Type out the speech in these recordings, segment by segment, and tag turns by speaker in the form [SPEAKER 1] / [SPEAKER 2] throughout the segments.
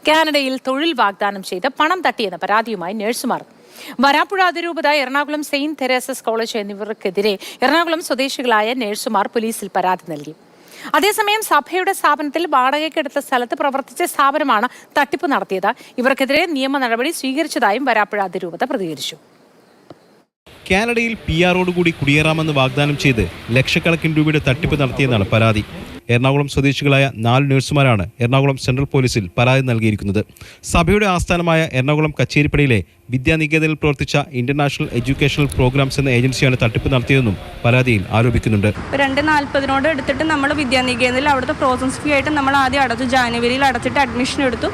[SPEAKER 1] കാനഡയിൽ തൊഴിൽ വാഗ്ദാനം ചെയ്ത് പണം തട്ടിയെന്ന പരാതിയുമായി നഴ്സുമാർ. വരാപ്പുഴ അതിരൂപത, എറണാകുളം സെയിന്റ് തെരേസസ് കോളേജ് എന്നിവർക്കെതിരെ എറണാകുളം സ്വദേശികളായ നഴ്സുമാർ പോലീസിൽ പരാതി നൽകി. അതേസമയം സഭയുടെ സ്ഥാപനത്തിൽ വാടകയ്ക്കെടുത്ത സ്ഥലത്ത് പ്രവർത്തിച്ച സ്ഥാപനമാണ് തട്ടിപ്പ് നടത്തിയത്. ഇവർക്കെതിരെ നിയമ നടപടി സ്വീകരിച്ചതായും വരാപ്പുഴ അതിരൂപത പ്രതികരിച്ചു.
[SPEAKER 2] കാനഡയിൽ PR-ഓടുകൂടി കുടിയേറാമെന്ന് വാഗ്ദാനം ചെയ്ത് ലക്ഷക്കണക്കിന് രൂപയുടെ തട്ടിപ്പ് നടത്തിയെന്നാണ് പരാതി. എറണാകുളം സ്വദേശികളായ 4 നഴ്സുമാരാണ് എറണാകുളം സെൻട്രൽ പോലീസിൽ പരാതി നൽകിയിരിക്കുന്നത്. സഭയുടെ ആസ്ഥാനമായ എറണാകുളം കച്ചേരിപ്പടിയിലെ വിദ്യാനികേതനിൽ പ്രവർത്തിച്ച ഇന്റർനാഷണൽ എഡ്യൂക്കേഷണൽ പ്രോഗ്രാംസ് എന്ന ഏജൻസിയാണ് തട്ടിപ്പ് നടത്തിയതെന്നും പരാതിയിൽ ആരോപിക്കുന്നുണ്ട്.
[SPEAKER 3] 240 എടുത്തിട്ട് നമ്മൾ വിദ്യാനികേതനിൽ അവിടുത്തെ പ്രോസസ് ഫീ ആയിട്ട് നമ്മൾ ആദ്യം അടച്ചു. ജനുവരിയിൽ അടച്ചിട്ട് അഡ്മിഷൻ എടുത്തു.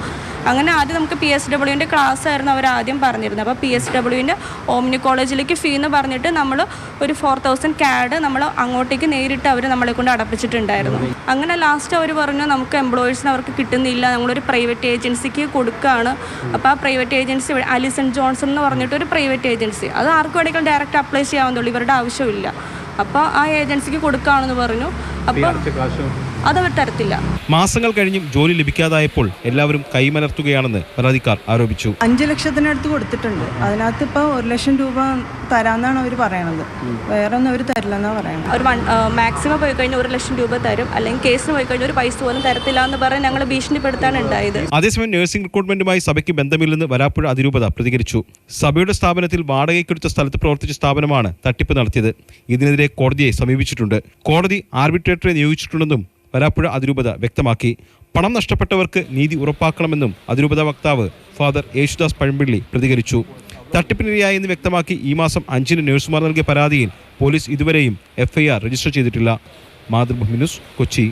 [SPEAKER 3] അങ്ങനെ ആദ്യം നമുക്ക് PSWൻ്റെ ക്ലാസ് ആയിരുന്നു അവർ ആദ്യം പറഞ്ഞിരുന്നത്. അപ്പോൾ PSWൻ്റെ ഓമിനി കോളേജിലേക്ക് ഫീ എന്ന് പറഞ്ഞിട്ട് നമ്മൾ ഒരു 4000 CAD നമ്മൾ അങ്ങോട്ടേക്ക് നേരിട്ട് അവർ നമ്മളെ കൊണ്ട് അടപ്പിച്ചിട്ടുണ്ടായിരുന്നു. അങ്ങനെ ലാസ്റ്റ് അവർ പറഞ്ഞു നമുക്ക് എംപ്ലോയീസിന് അവർക്ക് കിട്ടുന്നില്ല, നമ്മളൊരു പ്രൈവറ്റ് ഏജൻസിക്ക് കൊടുക്കുകയാണ്. അപ്പോൾ ആ പ്രൈവറ്റ് ഏജൻസി അലിസൺ ജോൺസൺ എന്ന് പറഞ്ഞിട്ട് ഒരു പ്രൈവറ്റ് ഏജൻസി, അത് ആർക്ക് വേണമെങ്കിലും ഡയറക്റ്റ് അപ്ലൈ ചെയ്യാവുന്നുള്ളൂ, ഇവരുടെ ആവശ്യമില്ല. അപ്പോൾ ആ ഏജൻസിക്ക് കൊടുക്കുകയാണെന്ന് പറഞ്ഞു. അപ്പോൾ അതവർ തരത്തില്ല.
[SPEAKER 2] മാസങ്ങൾ കഴിഞ്ഞും ജോലി ലഭിക്കാതായപ്പോൾ എല്ലാവരും കൈമലർത്തുകയാണെന്ന് പരാതിക്കാർ ആരോപിച്ചു.
[SPEAKER 4] 5 ലക്ഷത്തിനടുത്ത് കൊടുത്തിട്ടുണ്ട്. അതിനകത്ത് ഇപ്പോൾ 1 ലക്ഷം രൂപ തരാമെന്നാണ് അവർ പറയണത്. വേറെ ഒന്നും അവർ തരില്ലെന്നാണ് പറയുന്നത്.
[SPEAKER 3] അവർ മാക്സിമം പോയി കഴിഞ്ഞാൽ 1 ലക്ഷം രൂപ തരും, അല്ലെങ്കിൽ കേസിന് പോയി കഴിഞ്ഞാൽ ഒരു പൈസ പോലും തരത്തില്ല എന്ന് പറഞ്ഞ് ഞങ്ങൾ ഭീഷണിപ്പെടുത്താണ് ഉണ്ടായത്.
[SPEAKER 2] അതേസമയം നഴ്സിംഗ് റിക്രൂട്ട്മെന്റുമായി സഭയ്ക്ക് ബന്ധമില്ലെന്ന് വരാപ്പുഴ അതിരൂപത പ്രതികരിച്ചു. സഭയുടെ സ്ഥാപനത്തിൽ വാടകയ്ക്കെടുത്ത സ്ഥലത്ത് പ്രവർത്തിച്ച സ്ഥാപനമാണ് തട്ടിപ്പ് നടത്തിയത്. ഇതിനെതിരെ കോടതിയെ സമീപിച്ചിട്ടുണ്ട്. കോടതി ആർബിട്രേറ്ററെ നിയോഗിച്ചിട്ടുണ്ടെന്നും വരാപ്പുഴ അതിരൂപത വ്യക്തമാക്കി. പണം നഷ്ടപ്പെട്ടവർക്ക് നീതി ഉറപ്പാക്കണമെന്നും അതിരൂപത വക്താവ് ഫാദർ യേശുദാസ് പഴമ്പിള്ളി പ്രതികരിച്ചു. തട്ടിപ്പിനിരയായെന്ന് വ്യക്തമാക്കി ഈ മാസം 5-ന് നഴ്സുമാർ നൽകിയ പരാതിയിൽ പോലീസ് ഇതുവരെയും FIR രജിസ്റ്റർ ചെയ്തിട്ടില്ല. മാതൃഭൂമി ന്യൂസ്, കൊച്ചി.